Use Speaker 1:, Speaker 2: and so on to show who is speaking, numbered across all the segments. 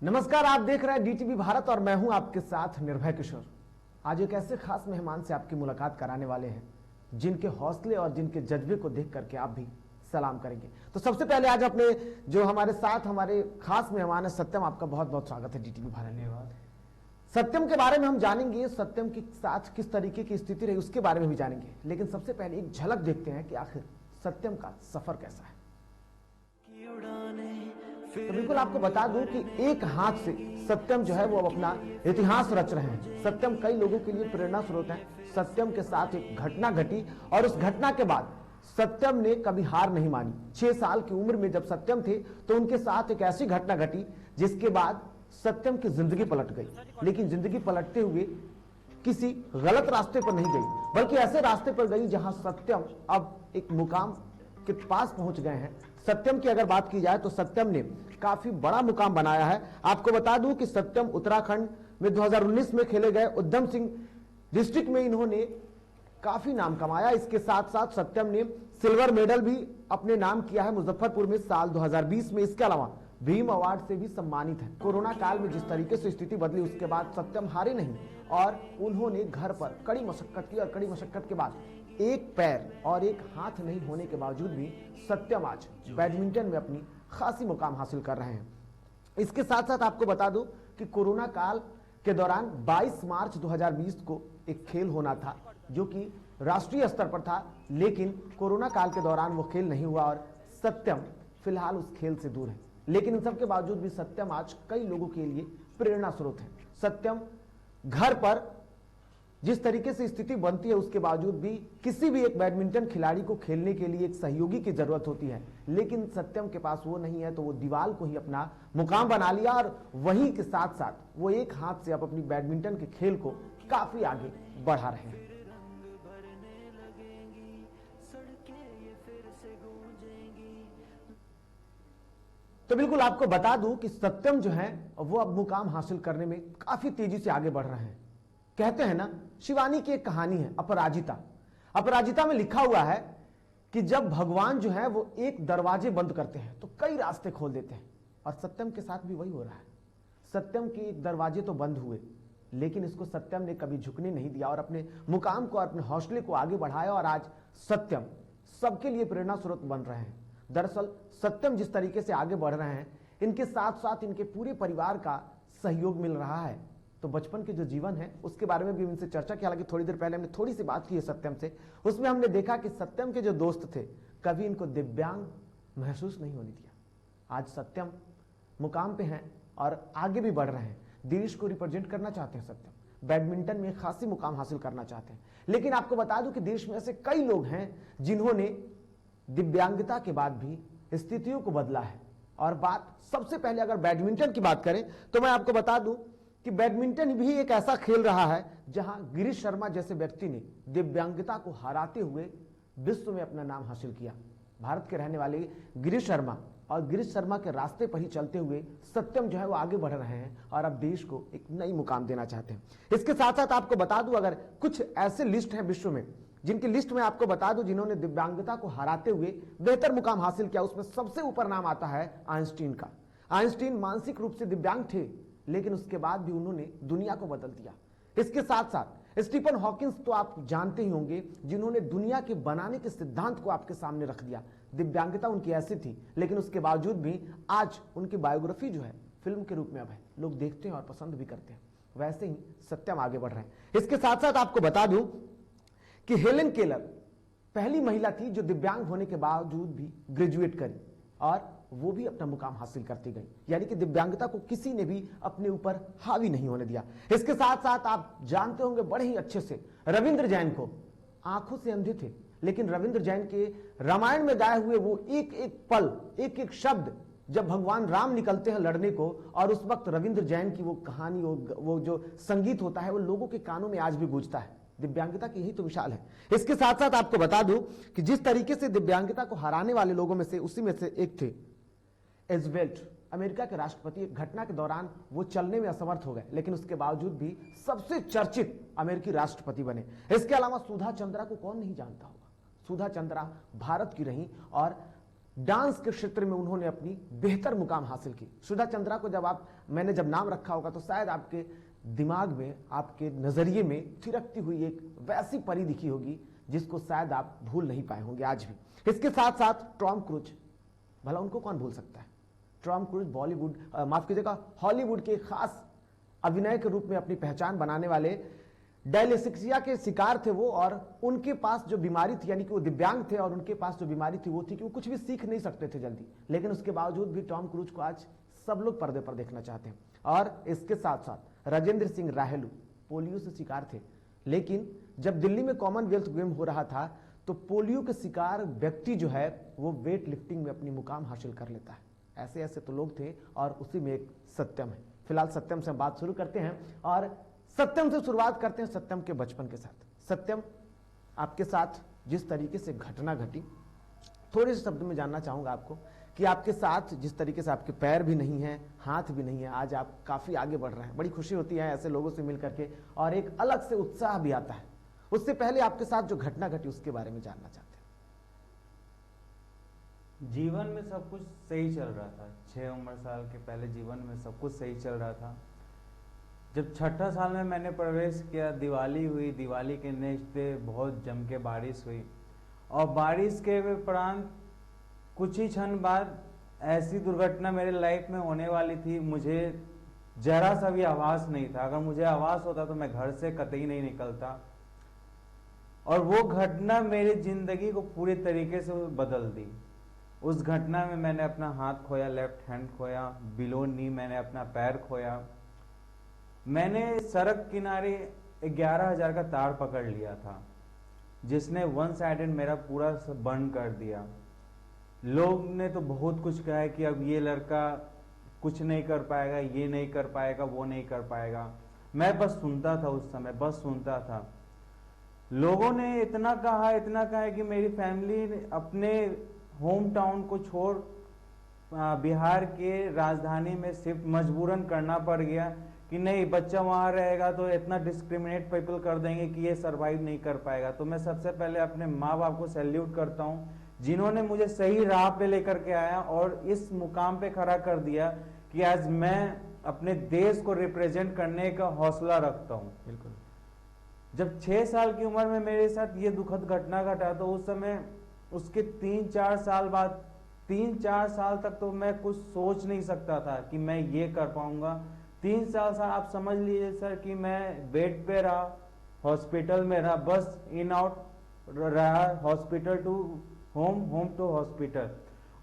Speaker 1: नमस्कार, आप देख रहे हैं डीटीवी भारत और मैं हूं आपके साथ निर्भय किशोर। आज एक ऐसे खास मेहमान से आपकी मुलाकात कराने वाले हैं जिनके हौसले और जिनके जज्बे को देख करके आप भी सलाम करेंगे। तो सबसे पहले आज अपने जो हमारे साथ हमारे खास मेहमान है सत्यम, आपका बहुत बहुत स्वागत है डीटीवी भारत। धन्यवाद। सत्यम के बारे में हम जानेंगे, सत्यम के साथ किस तरीके की स्थिति रही उसके बारे में भी जानेंगे, लेकिन सबसे पहले एक झलक देखते हैं कि आखिर सत्यम का सफर कैसा है। तो बिल्कुल आपको बता दूं कि एक हाथ से सत्यम जो है वो अब अपना इतिहास रच रहे हैं। सत्यम कई लोगों के लिए प्रेरणा स्रोत है। सत्यम के साथ एक घटना घटी और उस घटना के बाद सत्यम ने कभी हार नहीं मानी। 6 साल की उम्र में जब सत्यम थे तो उनके साथ एक ऐसी घटना घटी जिसके बाद सत्यम की जिंदगी पलट गई। लेकिन जिंदगी पलटते हुए किसी गलत रास्ते पर नहीं गई, बल्कि ऐसे रास्ते पर गई जहां सत्यम अब एक मुकाम के पास पहुंच गए हैं। सत्यम की अगर बात की जाए तो सत्यम ने काफी बड़ा मुकाम बनाया है। आपको बता दूं कि सत्यम उत्तराखंड में 2019 में खेले गए उधम सिंह डिस्ट्रिक्ट में इन्होंने काफी नाम कमाया। इसके साथ साथ सत्यम ने सिल्वर मेडल भी अपने नाम किया है मुजफ्फरपुर में साल 2020 में। इसके अलावा भीम अवार्ड से भी सम्मानित है। कोरोना काल में जिस तरीके से स्थिति बदली उसके बाद सत्यम हारे नहीं और उन्होंने घर पर कड़ी मशक्कत की और कड़ी मशक्कत के बाद एक पैर और एक हाथ नहीं होने के बावजूद भी सत्यम आज बैडमिंटन में अपनी खासी मुकाम हासिल कर रहे हैं। इसके साथ साथ आपको बता दूं कि कोरोना काल के दौरान 22 मार्च 2020 को एक खेल होना था जो कि राष्ट्रीय स्तर पर था, लेकिन कोरोना काल के दौरान वो खेल नहीं हुआ और सत्यम फिलहाल उस खेल से दूर है। लेकिन इन सब के बावजूद भी सत्यम आज कई लोगों के लिए प्रेरणा स्रोत है। सत्यम घर पर जिस तरीके से स्थिति बनती है उसके बावजूद भी किसी भी एक बैडमिंटन खिलाड़ी को खेलने के लिए एक सहयोगी की जरूरत होती है, लेकिन सत्यम के पास वो नहीं है। तो वो दीवार को ही अपना मुकाम बना लिया और वहीं के साथ साथ वो एक हाथ से अब अपनी बैडमिंटन के खेल को काफी आगे बढ़ा रहे हैं। तो बिल्कुल आपको बता दूं कि सत्यम जो है वो अब मुकाम हासिल करने में काफी तेजी से आगे बढ़ रहे हैं। कहते हैं ना, शिवानी की एक कहानी है अपराजिता। अपराजिता में लिखा हुआ है कि जब भगवान जो है वो एक दरवाजे बंद करते हैं तो कई रास्ते खोल देते हैं, और सत्यम के साथ भी वही हो रहा है। सत्यम के एक दरवाजे तो बंद हुए, लेकिन इसको सत्यम ने कभी झुकने नहीं दिया और अपने मुकाम को, अपने हौसले को आगे बढ़ाया और आज सत्यम सबके लिए प्रेरणा स्रोत बन रहे हैं। दरअसल सत्यम जिस तरीके से आगे बढ़ रहे हैं, इनके साथ साथ इनके पूरे परिवार का सहयोग मिल रहा है। तो बचपन के जो जीवन है उसके बारे में भी इनसे चर्चा की। हालांकि थोड़ी देर पहले हमने थोड़ी सी बात की है सत्यम से, उसमें हमने देखा कि सत्यम के जो दोस्त थे कभी इनको दिव्यांग महसूस नहीं होने दिया। आज सत्यम मुकाम पे हैं और आगे भी बढ़ रहे हैं। देश को रिप्रेजेंट करना चाहते हैं सत्यम, बैडमिंटन में खासी मुकाम हासिल करना चाहते हैं। लेकिन आपको बता दूं कि देश में ऐसे कई लोग हैं जिन्होंने दिव्यांगता के बाद भी स्थितियों को बदला है। और बात सबसे पहले अगर बैडमिंटन की बात करें तो मैं आपको बता दूं कि बैडमिंटन भी एक ऐसा खेल रहा है जहां गिरीश शर्मा जैसे व्यक्ति ने दिव्यांगता को हराते हुए विश्व में अपना नाम हासिल किया। भारत के रहने वाले गिरीश शर्मा, और गिरीश शर्मा के रास्ते पर ही चलते हुए सत्यम जो है वो आगे बढ़ रहे हैं और अब देश को एक नई मुकाम देना चाहते हैं। इसके साथ साथ आपको बता दूं, अगर कुछ ऐसे लिस्ट है विश्व में जिनकी लिस्ट में आपको बता दूं जिन्होंने दिव्यांगता को हराते हुए बेहतर मुकाम हासिल किया, उसमें सबसे ऊपर नाम आता है आइंस्टीन का। आइंस्टीन मानसिक रूप से दिव्यांग थे, लेकिन उसके बाद भी उन्होंने दुनिया को बदल दिया। इसके साथ साथ स्टीफन हॉकिंस तो आप जानते ही होंगे, जिन्होंने दुनिया के बनाने के सिद्धांत को आपके सामने रख दिया। दिव्यांगता उनकी ऐसी थी, लेकिन उसके बावजूद भी आज उनकी बायोग्राफी जो है फिल्म के रूप में अब है, लोग देखते हैं और पसंद भी करते हैं। वैसे ही सत्यम आगे बढ़ रहे हैं। इसके साथ साथ आपको बता दूं कि हेलेन केलर पहली महिला थी जो दिव्यांग होने के बावजूद भी ग्रेजुएट करी और वो भी अपना मुकाम हासिल करती गई। यानी कि दिव्यांगता को किसी ने भी अपने ऊपर हावी नहीं होने दिया। इसके साथ साथ आप जानते होंगे बड़े ही अच्छे से, रविंद्र जैन को, आंखों से अंधे थे, लेकिन रविंद्र जैन के रामायण में गाए हुए वो एक एक पल, एक एक शब्द जब भगवान राम निकलते हैं लड़ने को, और उस वक्त रविंद्र जैन की वो कहानी, वो जो संगीत होता है वो लोगों के कानों में आज भी गूंजता है। दिव्यांगता की यही तो मिसाल है। इसके साथ साथ आपको बता दूं कि जिस तरीके से दिव्यांगता को हराने वाले लोगों में से उसी में से एक थे एजवेल्ट, अमेरिका के राष्ट्रपति। एक घटना के दौरान वो चलने में असमर्थ हो गए, लेकिन उसके बावजूद भी सबसे चर्चित अमेरिकी राष्ट्रपति बने। इसके अलावा सुधा चंद्रा को कौन नहीं जानता होगा। सुधा चंद्रा भारत की रही और डांस के क्षेत्र में उन्होंने अपनी बेहतर मुकाम हासिल की। सुधा चंद्रा को मैंने जब नाम रखा होगा तो शायद आपके दिमाग में, आपके नजरिए में थिरकती हुई एक वैसी परी दिखी होगी जिसको शायद आप भूल नहीं पाए होंगे आज भी। इसके साथ साथ टॉम क्रूज, भला उनको कौन भूल सकता है। टॉम क्रूज बॉलीवुड, माफ कीजिएगा, हॉलीवुड के खास अभिनय के रूप में अपनी पहचान बनाने वाले डायलिसिक्सिया के शिकार थे वो, और उनके पास जो बीमारी थी, यानी कि वो दिव्यांग थे और उनके पास जो बीमारी थी वो थी कि वो कुछ भी सीख नहीं सकते थे जल्दी, लेकिन उसके बावजूद भी टॉम क्रूज को आज सब लोग पर्दे पर देखना चाहते हैं। और इसके साथ साथ राजेंद्र सिंह राहेलू पोलियो से शिकार थे, लेकिन जब दिल्ली में कॉमनवेल्थ गेम हो रहा था तो पोलियो के शिकार व्यक्ति जो है वो वेट लिफ्टिंग में अपनी मुकाम हासिल कर लेता है। ऐसे ऐसे तो लोग थे और उसी में एक सत्यम है। फिलहाल सत्यम से हम बात शुरू करते हैं और सत्यम से शुरुआत करते हैं सत्यम के बचपन के साथ। सत्यम, आपके साथ जिस तरीके से घटना घटी, थोड़े से शब्द में जानना चाहूंगा आपको कि आपके साथ जिस तरीके से आपके पैर भी नहीं है, हाथ भी नहीं है, आज आप काफी आगे बढ़ रहे हैं। बड़ी खुशी होती है ऐसे लोगों से मिल करके और एक अलग से उत्साह भी आता है। उससे पहले आपके साथ जो घटना घटी उसके बारे में जानना चाहते हैं।
Speaker 2: जीवन में सब कुछ सही चल रहा था। 6 उम्र साल के पहले जीवन में सब कुछ सही चल रहा था। जब छठा साल में मैंने प्रवेश किया, दिवाली हुई। दिवाली के नेक्स्ट डे बहुत जम के बारिश हुई और बारिश के उपरांत कुछ ही क्षण बाद ऐसी दुर्घटना मेरे लाइफ में होने वाली थी। मुझे जरा सा भी आभास नहीं था। अगर मुझे आभास होता तो मैं घर से कतई नहीं निकलता। और वो घटना मेरी जिंदगी को पूरी तरीके से बदल दी। उस घटना में मैंने अपना हाथ खोया, लेफ्ट हैंड खोया, बिलो नी मैंने अपना पैर खोया। मैंने सड़क किनारे 11,000 का तार पकड़ लिया था जिसने वन साइडेड मेरा पूरा बर्न कर दिया। लोग ने तो बहुत कुछ कहा है कि अब ये लड़का कुछ नहीं कर पाएगा, ये नहीं कर पाएगा, वो नहीं कर पाएगा। मैं बस सुनता था, उस समय बस सुनता था। लोगों ने इतना कहा कि मेरी फैमिली अपने होम टाउन को छोड़ बिहार के राजधानी में शिफ्ट मजबूरन करना पड़ गया कि नहीं, बच्चा वहां रहेगा तो इतना डिस्क्रिमिनेट पीपल कर देंगे कि ये सरवाइव नहीं कर पाएगा। तो मैं सबसे पहले अपने माँ बाप को सैल्यूट करता हूँ जिन्होंने मुझे सही राह पे लेकर के आया और इस मुकाम पे खड़ा कर दिया कि आज मैं अपने देश को रिप्रेजेंट करने का हौसला रखता हूँ।
Speaker 1: बिल्कुल।
Speaker 2: जब 6 साल की उम्र में मेरे साथ ये दुखद घटना घटा तो उस समय उसके 3-4 साल बाद 3-4 साल तक तो मैं कुछ सोच नहीं सकता था कि मैं ये कर पाऊंगा। 3 साल आप समझ लीजिए सर कि मैं बेड पे रहा, हॉस्पिटल में रहा, बस इन आउट रहा, hospital to home, home to hospital.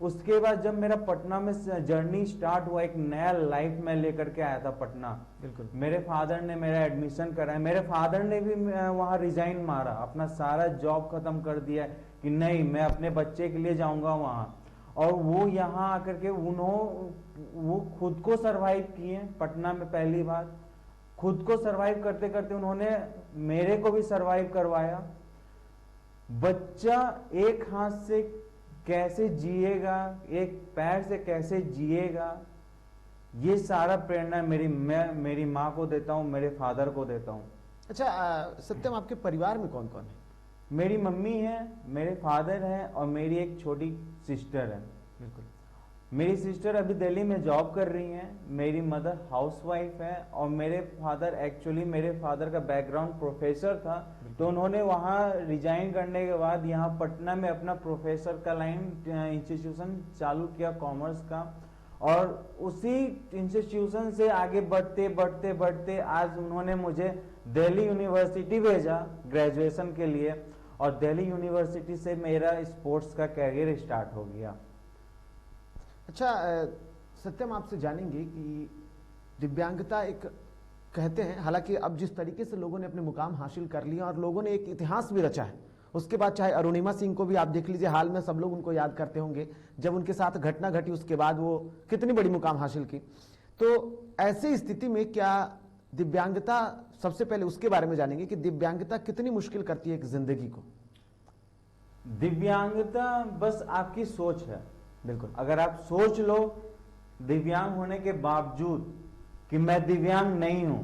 Speaker 2: उसके बाद जब मेरा पटना में जर्नी स्टार्ट हुआ, एक नया लाइफ में लेकर के आया था पटना।
Speaker 1: बिल्कुल।
Speaker 2: मेरे फादर ने मेरा एडमिशन कराया। मेरे फादर ने भी वहां रिजाइन मारा, अपना सारा जॉब खत्म कर दिया कि नहीं, मैं अपने बच्चे के लिए जाऊंगा वहां। और वो यहाँ आकर के वो खुद को सरवाइव किए पटना में पहली बार। खुद को सरवाइव करते करते उन्होंने मेरे को भी सरवाइव करवाया। बच्चा एक हाथ से कैसे जिएगा, एक पैर से कैसे जिएगा, ये सारा प्रेरणा मेरी माँ को देता हूँ, मेरे फादर को देता हूँ।
Speaker 1: अच्छा सत्यम, आपके परिवार में कौन कौन है?
Speaker 2: मेरी मम्मी है, मेरे फादर है और मेरी एक छोटी सिस्टर है।
Speaker 1: बिल्कुल।
Speaker 2: मेरी सिस्टर अभी दिल्ली में जॉब कर रही हैं। मेरी मदर हाउसवाइफ है और मेरे फादर का बैकग्राउंड प्रोफेसर था, तो उन्होंने वहाँ रिजाइन करने के बाद यहाँ पटना में अपना प्रोफेसर का लाइन इंस्टीट्यूशन चालू किया कॉमर्स का। और उसी इंस्टीट्यूशन से आगे बढ़ते बढ़ते बढ़ते आज उन्होंने मुझे दिल्ली यूनिवर्सिटी भेजा ग्रेजुएशन के लिए और दिल्ली यूनिवर्सिटी से मेरा स्पोर्ट्स का कैरियर स्टार्ट हो गया।
Speaker 1: अच्छा सत्यम, आपसे जानेंगे कि दिव्यांगता एक कहते हैं, हालांकि अब जिस तरीके से लोगों ने अपने मुकाम हासिल कर लिया और लोगों ने एक इतिहास भी रचा है, उसके बाद चाहे अरुणिमा सिंह को भी आप देख लीजिए, हाल में सब लोग उनको याद करते होंगे, जब उनके साथ घटना घटी उसके बाद वो कितनी बड़ी मुकाम हासिल की। तो ऐसी स्थिति में क्या दिव्यांगता, सबसे पहले उसके बारे में जानेंगे कि दिव्यांगता कितनी मुश्किल करती है एक जिंदगी को?
Speaker 2: दिव्यांगता बस आपकी सोच है।
Speaker 1: बिल्कुल।
Speaker 2: अगर आप सोच लो दिव्यांग होने के बावजूद कि मैं दिव्यांग नहीं हूं,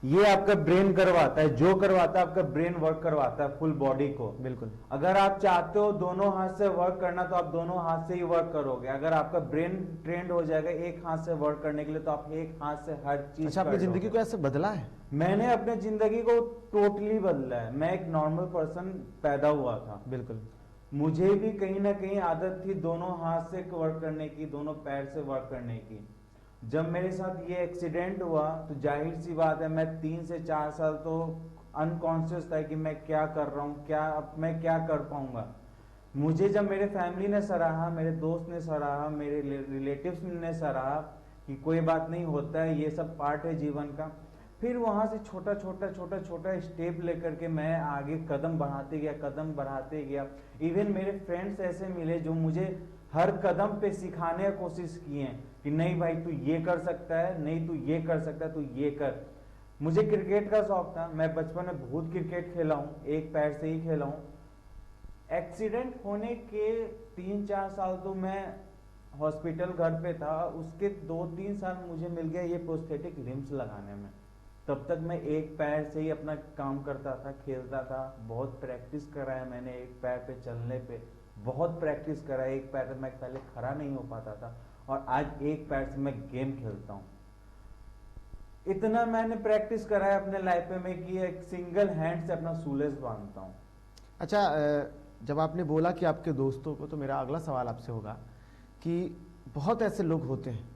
Speaker 2: ये आपका ब्रेन करवाता है, जो करवाता है आपका ब्रेन वर्क करवाता है फुल बॉडी को।
Speaker 1: बिल्कुल।
Speaker 2: अगर आप चाहते हो दोनों हाथ से वर्क करना तो आप दोनों हाथ से ही वर्क करोगे। अगर आपका ब्रेन ट्रेंड हो जाएगा एक हाथ से वर्क करने के लिए तो आप एक हाथ से हर चीज
Speaker 1: अच्छा, अपनी जिंदगी को ऐसे बदला है?
Speaker 2: मैंने अपने जिंदगी को टोटली बदला है। मैं एक नॉर्मल पर्सन पैदा हुआ था,
Speaker 1: बिल्कुल।
Speaker 2: मुझे भी कहीं ना कहीं आदत थी दोनों हाथ से वर्क करने की, दोनों पैर से वर्क करने की। जब मेरे साथ ये एक्सीडेंट हुआ तो जाहिर सी बात है मैं 3 से 4 साल तो अनकॉन्शियस था कि मैं क्या कर रहा हूँ, क्या अब मैं क्या कर पाऊंगा। मुझे जब मेरे फैमिली ने सराहा, मेरे दोस्त ने सराहा, मेरे रिलेटिव्स ने सराहा कि कोई बात नहीं, होता है, ये सब पार्ट है जीवन का, फिर वहां से छोटा छोटा स्टेप लेकर के मैं आगे कदम बढ़ाते गया। इवन मेरे फ्रेंड्स ऐसे मिले जो मुझे हर कदम पे सिखाने की कोशिश किए कि नहीं भाई तू ये कर सकता है, नहीं तू ये कर सकता है, तू ये कर। मुझे क्रिकेट का शौक था, मैं बचपन में बहुत क्रिकेट खेला हूँ, एक पैर से ही खेला हूँ। एक्सीडेंट होने के 3-4 साल तो मैं हॉस्पिटल घर पे था, उसके 2-3 साल मुझे मिल गया ये प्रोस्थेटिक रिम्स लगाने में। तब तक मैं एक पैर से ही अपना काम करता था, खेलता था। बहुत प्रैक्टिस कराया मैंने एक पैर पे चलने पे, बहुत प्रैक्टिस करा। एक पैर पे मैं पहले खड़ा नहीं हो पाता था और आज एक पैर से मैं गेम खेलता हूँ। इतना मैंने प्रैक्टिस कराया अपने लाइफ में कि एक सिंगल हैंड से अपना शूलेस बांधता हूँ।
Speaker 1: अच्छा, जब आपने बोला कि आपके दोस्तों को, तो मेरा अगला सवाल आपसे होगा कि बहुत ऐसे लोग होते हैं,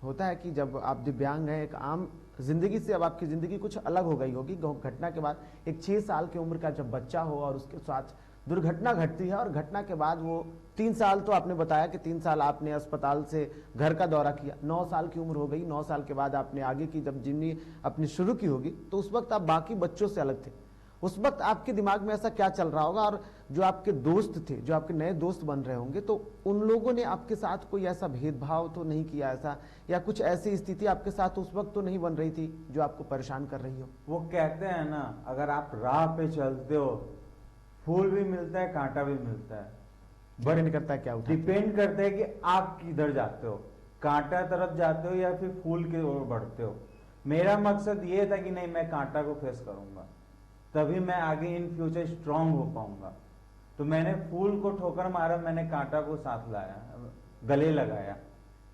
Speaker 1: होता है कि जब आप दिव्यांग हैं, एक आम जिंदगी से अब आपकी जिंदगी कुछ अलग हो गई होगी घटना के बाद। एक 6 साल की उम्र का जब बच्चा हो और उसके साथ दुर्घटना घटती है, और घटना के बाद वो 3 साल, तो आपने बताया कि 3 साल आपने अस्पताल से घर का दौरा किया, 9 साल की उम्र हो गई, 9 साल के बाद आपने आगे की जब जिंदगी अपनी शुरू की होगी, तो उस वक्त आप बाकी बच्चों से अलग थे। उस वक्त आपके दिमाग में ऐसा क्या चल रहा होगा? और जो आपके दोस्त थे, जो आपके नए दोस्त बन रहे होंगे, तो उन लोगों ने आपके साथ कोई ऐसा भेदभाव तो नहीं किया ऐसा, या कुछ ऐसी स्थिति आपके साथ उस वक्त तो नहीं बन रही थी जो आपको परेशान कर रही हो?
Speaker 2: वो कहते हैं ना, अगर आप राह पे चलते हो फूल भी मिलता है, कांटा भी मिलता है।
Speaker 1: डिपेंड करता है क्या उठा,
Speaker 2: डिपेंड करता है कि आप किधर जाते हो, कांटा तरफ जाते हो या फिर फूल की ओर बढ़ते हो। मेरा मकसद ये था कि नहीं, मैं कांटा को फेस करूंगा, तभी मैं आगे इन फ्यूचर स्ट्रांग हो पाऊंगा। तो मैंने फूल को ठोकर मारा, मैंने कांटा को साथ लाया, गले लगाया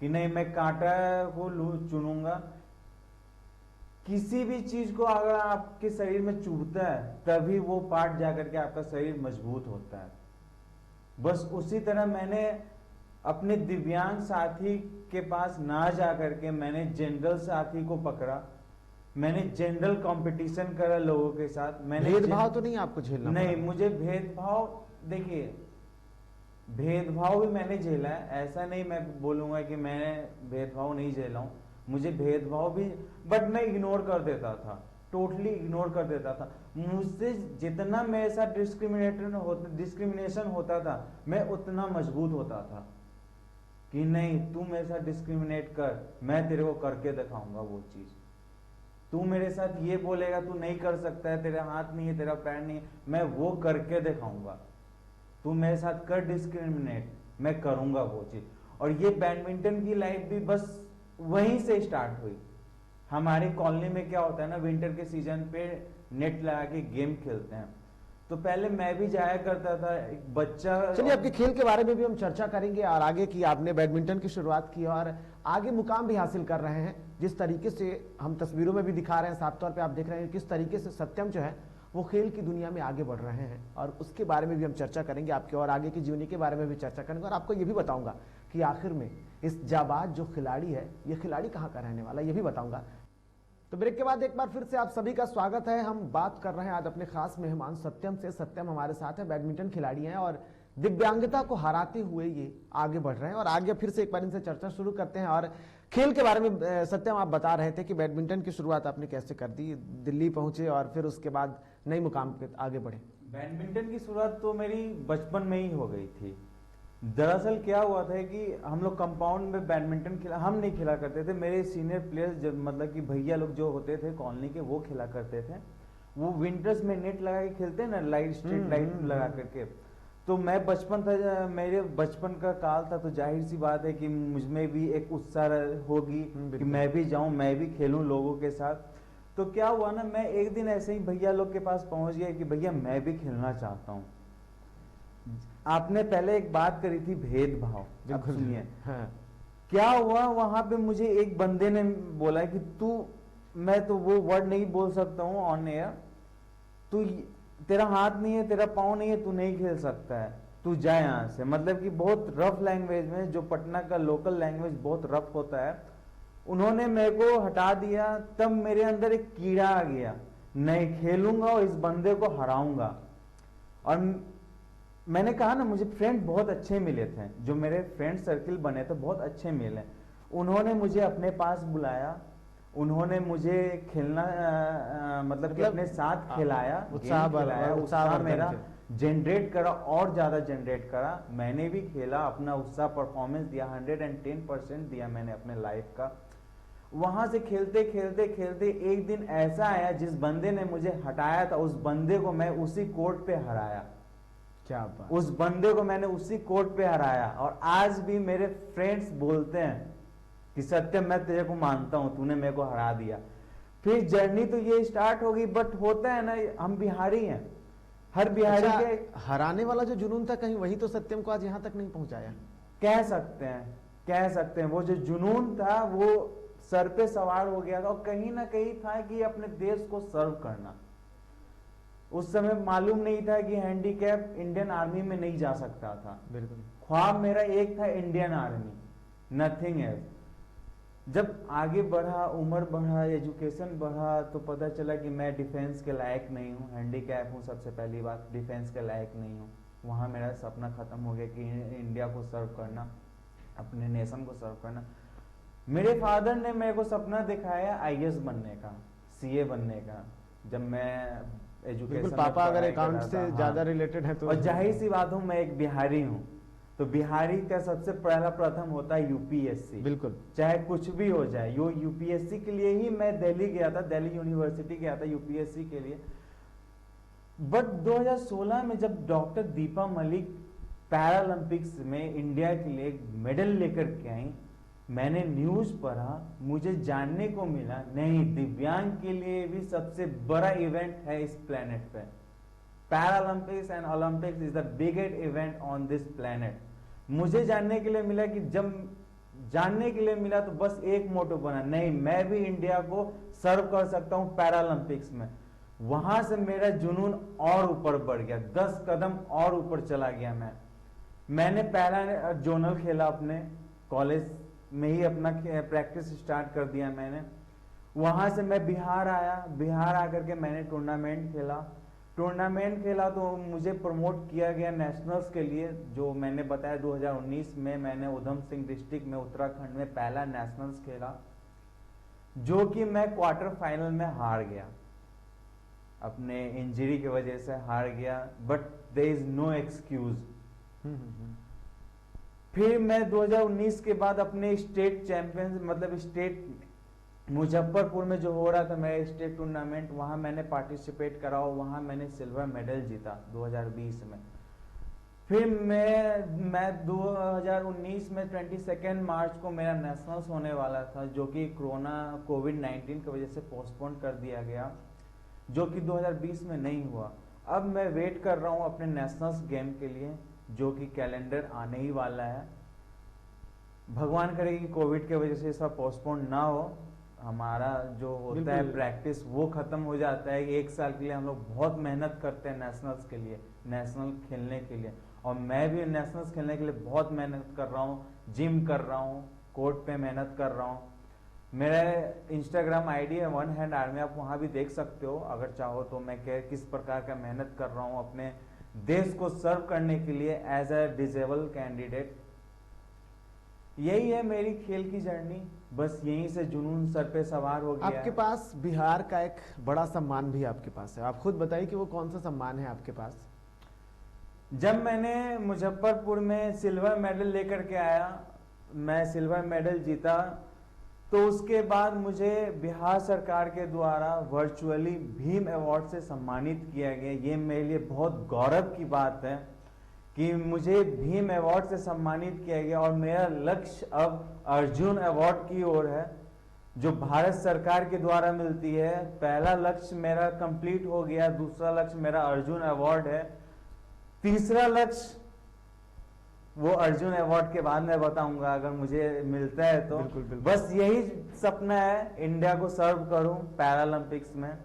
Speaker 2: कि नहीं, मैं कांटा को चुनूंगा। किसी भी चीज को अगर आपके शरीर में चुभता है तभी वो पार्ट जाकर के आपका शरीर मजबूत होता है। बस उसी तरह मैंने अपने दिव्यांग साथी के पास ना जाकर के मैंने जनरल साथी को पकड़ा, मैंने जनरल कंपटीशन करा लोगों के साथ। मैंने
Speaker 1: भेदभाव तो नहीं आपको झेलना?
Speaker 2: नहीं, मुझे भेदभाव, देखिए भेदभाव भी मैंने झेला है, ऐसा नहीं मैं बोलूंगा कि मैंने भेदभाव नहीं झेला हूं। मुझे भेदभाव भी, बट मैं इग्नोर कर देता था, टोटली इग्नोर कर देता था। मुझसे जितना मेरे साथ डिस्क्रिमिनेशन होता था, मैं उतना मजबूत होता था कि नहीं, तू मेरे साथ डिस्क्रिमिनेट कर, मैं तेरे को करके दिखाऊंगा वो चीज। तू मेरे साथ ये बोलेगा तू नहीं कर सकता है, तेरा हाथ नहीं है, तेरा पैर नहीं है, मैं वो करके दिखाऊंगा। तू मेरे साथ कर डिस्क्रिमिनेट, मैं करूंगा वो चीज। और ये बैडमिंटन की लाइफ भी बस वहीं से स्टार्ट हुई। हमारी कॉलोनी में क्या होता है ना, विंटर के सीजन पे नेट लगा के गेम खेलते हैं, तो पहले मैं भी जाया करता था, एक बच्चा।
Speaker 1: चलिए, आपके खेल के बारे में भी हम चर्चा करेंगे, और आगे की आपने बैडमिंटन की शुरुआत की और आगे मुकाम भी हासिल कर रहे हैं। जिस तरीके से हम तस्वीरों में भी दिखा रहे हैं, साफ तौर पे आप देख रहे हैं किस तरीके से सत्यम जो है वो खेल की दुनिया में आगे बढ़ रहे हैं, और उसके बारे में भी हम चर्चा करेंगे आपके, और आगे की जीवनी के बारे में भी चर्चा करेंगे। और आपको ये भी बताऊंगा कि आखिर में इस जाबाज जो खिलाड़ी है, ये खिलाड़ी कहाँ का रहने वाला, ये भी बताऊंगा। तो ब्रेक के बाद एक बार फिर से आप सभी का स्वागत है। हम बात कर रहे हैं आज अपने खास मेहमान सत्यम से। सत्यम हमारे साथ है, बैडमिंटन खिलाड़ी हैं और दिव्यांगता को हराते हुए ये आगे बढ़ रहे हैं, और आगे फिर से एक बार इनसे चर्चा शुरू करते हैं। और खेल के बारे में सत्यम आप बता रहे थे कि बैडमिंटन की शुरुआत आपने कैसे कर दी, दिल्ली पहुंचे और फिर उसके बाद नई मुकाम पे आगे बढ़े।
Speaker 2: बैडमिंटन की शुरुआत तो मेरी बचपन में ही हो गई थी। दरअसल क्या हुआ था कि हम लोग कंपाउंड में बैडमिंटन हम नहीं खेला करते थे, मेरे सीनियर प्लेयर्स मतलब कि भैया लोग जो होते थे कॉलोनी के, वो खेला करते थे। वो विंटर्स में नेट लगा के खेलते हैं ना, लाइट स्ट्रीट लाइट लगा करके। तो मैं बचपन था, मेरे बचपन का काल था, तो जाहिर सी बात है कि मुझ में भी एक उत्साह होगी कि मैं भी जाऊं, मैं भी खेलूं लोगों के साथ। तो क्या हुआ ना, मैं एक दिन ऐसे ही भैया लोग के पास पहुंच गया कि भैया मैं भी खेलना चाहता हूँ। आपने पहले एक बात करी थी भेदभाव, अब
Speaker 1: बिल्कुल
Speaker 2: सुनिए
Speaker 1: हाँ।
Speaker 2: क्या हुआ। वहां पे मुझे एक बंदे ने बोला कि तू, मैं तो वो वर्ड नहीं बोल सकता हूँ ऑन एयर, तू, तेरा हाथ नहीं है, तेरा पाँव नहीं है, तू नहीं खेल सकता है, तू जा यहाँ से। मतलब कि बहुत रफ लैंग्वेज में, जो पटना का लोकल लैंग्वेज बहुत रफ होता है, उन्होंने मेरे को हटा दिया। तब मेरे अंदर एक कीड़ा आ गया, नहीं खेलूंगा और इस बंदे को हराऊंगा। और मैंने कहा ना, मुझे फ्रेंड बहुत अच्छे मिले थे, जो मेरे फ्रेंड सर्किल बने थे बहुत अच्छे मिले। उन्होंने मुझे अपने पास बुलाया, उन्होंने मुझे खेलना मतलब कि अपने साथ खिलाया, उत्साह मेरा जनरेट करा और ज्यादा जनरेट करा। मैंने भी खेला, अपना उत्साह परफॉर्मेंस दिया, 110% दिया मैंने अपने लाइफ का। वहां से खेलते खेलते खेलते एक दिन ऐसा आया, जिस बंदे ने मुझे हटाया था उस बंदे को मैं उसी कोर्ट पे हराया।
Speaker 1: क्या बात।
Speaker 2: उस बंदे को मैंने उसी कोर्ट पे हराया। और आज भी मेरे फ्रेंड्स बोलते हैं कि सत्यम मैं तेरे को मानता हूं, तूने मेरे को हरा दिया। फिर जर्नी तो ये स्टार्ट होगी। बट होता है ना, हम बिहारी हैं, हर बिहारी के
Speaker 1: हराने वाला जो जुनून था, कहीं वही तो सत्यम को आज यहाँ तक नहीं पहुंचाया।
Speaker 2: कह सकते हैं वो जो जुनून था वो सर पे सवार हो गया था, और कहीं ना कहीं था कि अपने देश को सर्व करना। उस समय मालूम नहीं था कि हैंडीकैप इंडियन आर्मी में नहीं जा सकता था।
Speaker 1: बिल्कुल।
Speaker 2: ख्वाब मेरा एक था, इंडियन आर्मी, नथिंग एल्स। जब आगे बढ़ा, उम्र बढ़ा, एजुकेशन बढ़ा, तो पता चला कि मैं डिफेंस के लायक नहीं हूँ, हैंडीकैप हूँ। सबसे पहली बात, डिफेंस के लायक नहीं हूँ। वहाँ मेरा सपना खत्म हो गया कि इंडिया को सर्व करना, अपने नेशन को सर्व करना। मेरे फादर ने मेरे को सपना दिखाया आईएएस बनने का, सीए बनने का। जब मैं एजुकेशन,
Speaker 1: पापा अगर अकाउंट से ज्यादा रिलेटेड है तो,
Speaker 2: और जाहिर सी बात हूँ, मैं एक बिहारी हूँ, तो बिहारी का सबसे पहला प्रथम होता है यूपीएससी।
Speaker 1: बिल्कुल,
Speaker 2: चाहे कुछ भी हो जाए। यो यूपीएससी के लिए ही मैं दिल्ली गया था, दिल्ली यूनिवर्सिटी गया था यूपीएससी के लिए। बट 2016 में जब डॉक्टर दीपा मलिक पैरालंपिक्स में इंडिया के लिए मेडल लेकर के आई, मैंने न्यूज पढ़ा, मुझे जानने को मिला नहीं, दिव्यांग के लिए भी सबसे बड़ा इवेंट है इस प्लेनेट पे। Paralympics and Olympics is the biggest event on this planet. मुझे जानने के लिए मिला कि जब जानने के लिए मिला तो बस एक मोटो बना, नहीं मैं भी इंडिया को सर्व कर सकता हूं पैरालंपिक्स में। वहां से मेरा जुनून और ऊपर बढ़ गया, 10 कदम और ऊपर चला गया। मैंने पहला जोनल खेला, अपने कॉलेज में ही अपना प्रैक्टिस स्टार्ट कर दिया मैंने। वहां से मैं बिहार आया, बिहार आकर के मैंने टूर्नामेंट खेला तो मुझे प्रमोट किया गया नेशनल्स के लिए। जो मैंने बताया 2019 में मैंने उधम सिंह डिस्ट्रिक्ट में उत्तराखंड में पहला नेशनल्स खेला, जो कि मैं क्वार्टर फाइनल में हार गया, अपने इंजरी की वजह से हार गया। But there is no excuse. फिर मैं 2019 के बाद अपने स्टेट चैंपियन, मतलब स्टेट मुजफ्फरपुर में जो हो रहा था मेरा स्टेट टूर्नामेंट, वहां मैंने पार्टिसिपेट करा और वहां मैंने सिल्वर मेडल जीता 2020 में। फिर मैं 2019 में 22 मार्च को मेरा नेशनल्स होने वाला था, जो कि कोविड-19 की वजह से पोस्टपोन कर दिया गया, जो कि 2020 में नहीं हुआ। अब मैं वेट कर रहा हूं अपने नेशनल्स गेम के लिए, जो कि कैलेंडर आने ही वाला है। भगवान करे कि कोविड के वजह से सब पोस्टपोन ना हो, हमारा जो होता है प्रैक्टिस वो खत्म हो जाता है। 1 साल के लिए हम लोग बहुत मेहनत करते हैं नेशनल्स के लिए, नेशनल खेलने के लिए। और मैं भी नेशनल्स खेलने के लिए बहुत मेहनत कर रहा हूँ, जिम कर रहा हूँ, कोर्ट पे मेहनत कर रहा हूँ। मेरा इंस्टाग्राम आईडी है वन हैंड आर्मी, आप वहाँ भी देख सकते हो अगर चाहो तो। मैं किस प्रकार का मेहनत कर रहा हूँ अपने देश को सर्व करने के लिए एज अ डिजेबल कैंडिडेट। यही है मेरी खेल की जर्नी, बस यहीं से जुनून सर पे सवार हो गया।
Speaker 1: आपके पास बिहार का एक बड़ा सम्मान भी आपके पास है, आप खुद बताइए कि वो कौन सा सम्मान है आपके पास?
Speaker 2: जब मैंने मुजफ्फरपुर में सिल्वर मेडल लेकर के आया, मैं सिल्वर मेडल जीता, तो उसके बाद मुझे बिहार सरकार के द्वारा वर्चुअली भीम अवार्ड से सम्मानित किया गया। ये मेरे लिए बहुत गौरव की बात है कि मुझे भीम अवार्ड से सम्मानित किया गया, और मेरा लक्ष्य अब अर्जुन अवार्ड की ओर है। जो भारत सरकार के द्वारा मिलती है। पहला लक्ष्य मेरा कंप्लीट हो गया, दूसरा लक्ष्य मेरा अर्जुन अवार्ड है, तीसरा लक्ष्य वो अर्जुन अवार्ड के बाद मैं बताऊंगा अगर मुझे मिलता है तो।
Speaker 1: बिल्कुल, बिल्कुल।
Speaker 2: बस यही सपना है, इंडिया को सर्व करूं पैरालंपिक्स में।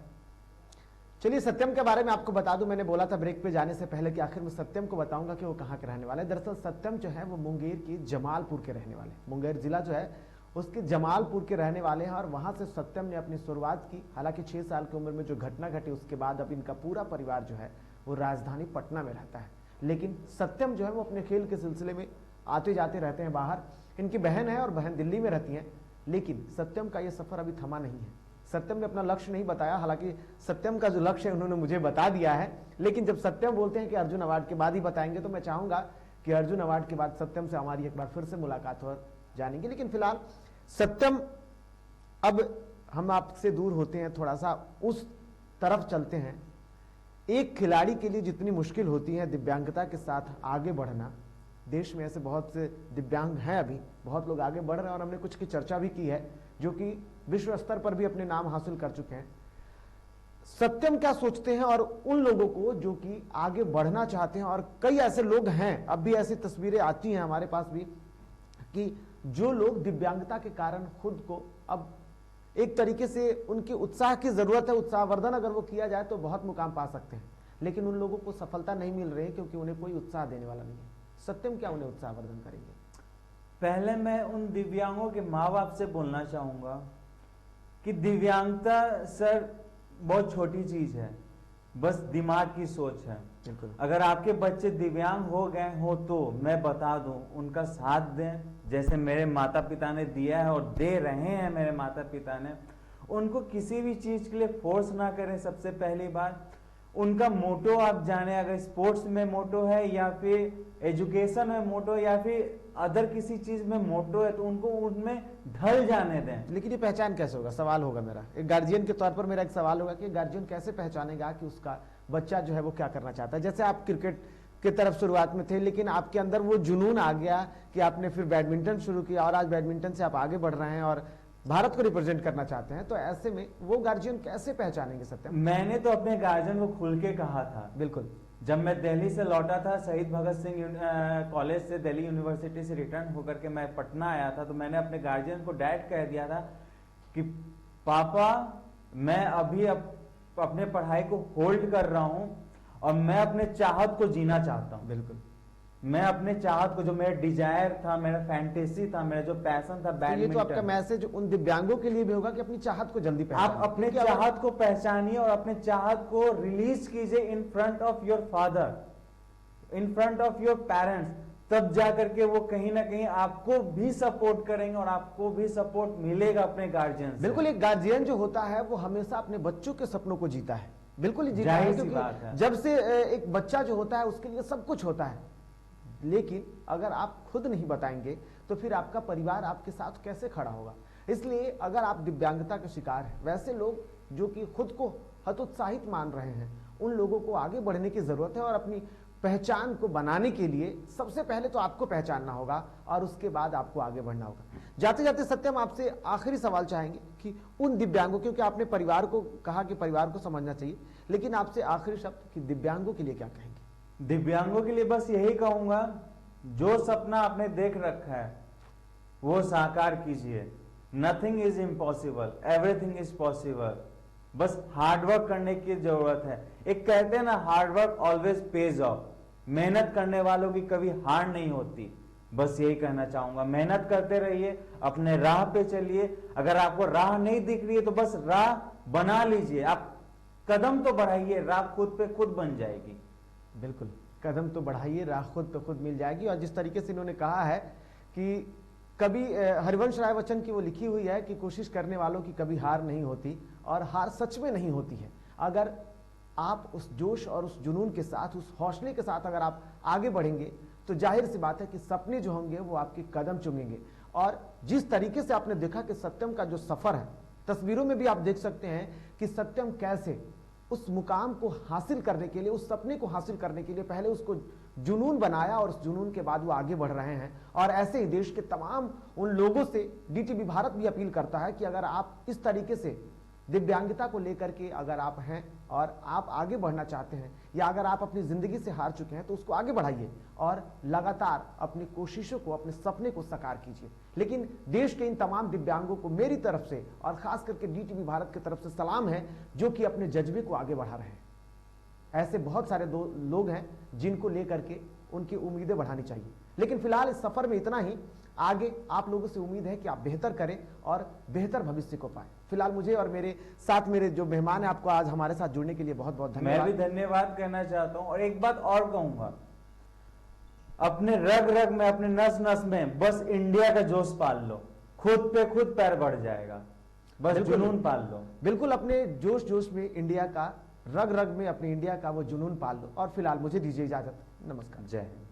Speaker 1: चलिए सत्यम के बारे में आपको बता दूं, मैंने बोला था ब्रेक पे जाने से पहले कि आखिर में सत्यम को बताऊंगा कि वो कहाँ के रहने वाले हैं। दरअसल सत्यम जो है वो मुंगेर की जमालपुर के रहने वाले, मुंगेर जिला जो है उसके जमालपुर के रहने वाले हैं और वहां से सत्यम ने अपनी शुरुआत की। हालांकि 6 साल की उम्र में जो घटना घटी उसके बाद अब इनका पूरा परिवार जो है वो राजधानी पटना में रहता है, लेकिन सत्यम जो है वो अपने खेल के सिलसिले में आते जाते रहते हैं बाहर। इनकी बहन है और बहन दिल्ली में रहती हैं, लेकिन सत्यम का ये सफर अभी थमा नहीं है। सत्यम ने अपना लक्ष्य नहीं बताया, हालांकि सत्यम का जो लक्ष्य है उन्होंने मुझे बता दिया है, लेकिन जब सत्यम बोलते हैं कि अर्जुन अवार्ड के बाद ही बताएंगे तो मैं चाहूंगा कि अर्जुन अवार्ड के बाद सत्यम से हमारी एक बार फिर से मुलाकात हो जानेंगे। लेकिन फिलहाल सत्यम, अब हम आपसे दूर होते हैं, थोड़ा सा उस तरफ चलते हैं। एक खिलाड़ी के लिए जितनी मुश्किल होती है दिव्यांगता के साथ आगे बढ़ना, देश में ऐसे बहुत से दिव्यांग हैं, अभी बहुत लोग आगे बढ़ रहे हैं और हमने कुछ की चर्चा भी की है जो कि विश्व स्तर पर भी अपने नाम हासिल कर चुके हैं। सत्यम क्या सोचते हैं और उन लोगों को जो कि आगे बढ़ना चाहते हैं, और कई ऐसे लोग हैं, अब भी ऐसी तस्वीरें आती हैं हमारे पास भी कि जो लोग दिव्यांगता के कारण खुद को, अब एक तरीके से उनके उत्साह की जरूरत है, उत्साहवर्धन अगर वो किया जाए तो बहुत मुकाम पा सकते हैं, लेकिन उन लोगों को सफलता नहीं मिल रही है क्योंकि उन्हें कोई उत्साह देने वाला नहीं है। सत्यम क्या उन्हें उत्साहवर्धन करेंगे?
Speaker 2: पहले मैं उन दिव्यांगों के माँ बाप से बोलना चाहूंगा कि दिव्यांगता सर बहुत छोटी चीज है, बस दिमाग की सोच है।
Speaker 1: बिल्कुल।
Speaker 2: अगर आपके बच्चे दिव्यांग हो गए हो तो मैं बता दूं, उनका साथ दें, जैसे मेरे माता पिता ने दिया है और दे रहे हैं मेरे माता पिता ने। उनको किसी भी चीज के लिए फोर्स ना करें। सबसे पहली बात, उनका मोटो आप जाने, अगर स्पोर्ट्स में मोटो है या फिर एजुकेशन में मोटो या फिर अदर किसी चीज में मोटो है तो उनको उनमें ढल जाने दें।
Speaker 1: लेकिन ये पहचान कैसे होगा? सवाल होगा मेरा, एक गार्जियन के तौर पर मेरा एक सवाल होगा कि गार्जियन कैसे पहचानेगा कि उसका बच्चा जो है वो क्या करना चाहता है? जैसे आप क्रिकेट की तरफ शुरुआत में थे, लेकिन आपके अंदर वो जुनून आ गया कि आपने फिर बैडमिंटन शुरू किया और आज बैडमिंटन से आप आगे बढ़ रहे हैं और भारत को रिप्रेजेंट करना चाहते हैं, तो ऐसे में वो गार्जियन कैसे पहचानेंगे सत्यम?
Speaker 2: मैंने तो अपने गार्जियन को खुल के कहा था।
Speaker 1: बिल्कुल।
Speaker 2: जब मैं दिल्ली से लौटा था, शहीद भगत सिंह कॉलेज से, दिल्ली यूनिवर्सिटी से रिटर्न होकर के मैं पटना आया था, तो मैंने अपने गार्जियन को डायरेक्ट कह दिया था कि पापा मैं अभी अपने पढ़ाई को होल्ड कर रहा हूं और मैं अपने चाहत को जीना चाहता हूं।
Speaker 1: बिल्कुल।
Speaker 2: मैं अपने चाहत को, जो मेरा डिजायर था, मेरा फैंटेसी था, मेरा जो पैशन था बैडमिंटन।
Speaker 1: ये तो आपका मैसेज उन दिव्यांगों के लिए भी होगा कि अपनी चाहत को जल्दी पहचानें।
Speaker 2: आप अपने चाहत को पहचानिए और अपने चाहत को रिलीज कीजिए in front of your father, in front of your parents, तब जाकर के वो कहीं ना कहीं आपको भी सपोर्ट करेंगे और आपको भी सपोर्ट मिलेगा अपने गार्जियन से।
Speaker 1: बिल्कुल। एक गार्जियन जो होता है वो हमेशा अपने बच्चों के सपनों को जीता है, बिल्कुल ही जीता है, क्योंकि जब से एक बच्चा जो होता है उसके लिए सब कुछ होता है, लेकिन अगर आप खुद नहीं बताएंगे तो फिर आपका परिवार आपके साथ कैसे खड़ा होगा? इसलिए अगर आप दिव्यांगता के शिकार हैं, वैसे लोग जो कि खुद को हतोत्साहित मान रहे हैं, उन लोगों को आगे बढ़ने की जरूरत है और अपनी पहचान को बनाने के लिए सबसे पहले तो आपको पहचानना होगा और उसके बाद आपको आगे बढ़ना होगा। जाते जाते सत्यम आपसे आखिरी सवाल चाहेंगे कि उन दिव्यांगों, क्योंकि आपने परिवार को कहा कि परिवार को समझना चाहिए, लेकिन आपसे आखिरी शब्द कि दिव्यांगों के लिए क्या कहेंगे?
Speaker 2: दिव्यांगों के लिए बस यही कहूंगा, जो सपना आपने देख रखा है वो साकार कीजिए। Nothing is impossible, everything is possible. बस हार्डवर्क करने की जरूरत है। एक कहते हैं ना, हार्डवर्क ऑलवेज पेज ऑफ। मेहनत करने वालों की कभी हार नहीं होती। बस यही कहना चाहूंगा, मेहनत करते रहिए, अपने राह पे चलिए। अगर आपको राह नहीं दिख रही है तो बस राह बना लीजिए, आप कदम तो बढ़ाइए, राह खुद पे खुद बन जाएगी।
Speaker 1: बिल्कुल, कदम तो बढ़ाइए, राह खुद पे खुद मिल जाएगी। और जिस तरीके से इन्होंने कहा है कि कभी हरिवंश राय बच्चन की वो लिखी हुई है कि कोशिश करने वालों की कभी हार नहीं होती, और हार सच में नहीं होती है। अगर आप उस जोश और उस जुनून के साथ, उस हौसले के साथ अगर आप आगे बढ़ेंगे तो जाहिर सी बात है कि सपने जो होंगे वो आपके कदम चूमेंगे। और जिस तरीके से आपने देखा कि सत्यम का जो सफर है, तस्वीरों में भी आप देख सकते हैं कि सत्यम कैसे उस मुकाम को हासिल करने के लिए, उस सपने को हासिल करने के लिए पहले उसको जुनून बनाया और उस जुनून के बाद वो आगे बढ़ रहे हैं। और ऐसे ही देश के तमाम उन लोगों से डीटीवी भारत भी अपील करता है कि अगर आप इस तरीके से दिव्यांगता को लेकर के अगर आप हैं और आप आगे बढ़ना चाहते हैं, या अगर आप अपनी जिंदगी से हार चुके हैं, तो उसको आगे बढ़ाइए और लगातार अपनी कोशिशों को, अपने सपने को साकार कीजिए। लेकिन देश के इन तमाम दिव्यांगों को मेरी तरफ से और खास करके डीटीवी भारत की तरफ से सलाम है, जो कि अपने जज्बे को आगे बढ़ा रहे हैं। ऐसे बहुत सारे लोग हैं जिनको लेकर के उनकी उम्मीदें बढ़ानी चाहिए। लेकिन फिलहाल इस सफर में इतना ही। आगे आप लोगों से उम्मीद है कि आप बेहतर करें और बेहतर भविष्य को पाएं। फिलहाल मुझे और मेरे साथ मेरे जो मेहमान है, आपको आज हमारे साथ जुड़ने के लिए बहुत बहुत धन्यवाद।
Speaker 2: मैं भी धन्यवाद कहना चाहता हूं और एक बात और कहूंगा, अपने रग रग में, अपने नस नस में बस इंडिया का जोश पाल लो, खुद पे खुद पैर बढ़ जाएगा। बस जुनून पाल लो।
Speaker 1: बिल्कुल, अपने जोश जोश में इंडिया का, रग रग में अपने इंडिया का वो जुनून पाल लो। और फिलहाल मुझे दीजिए इजाजत। नमस्कार।
Speaker 2: जय हिंद।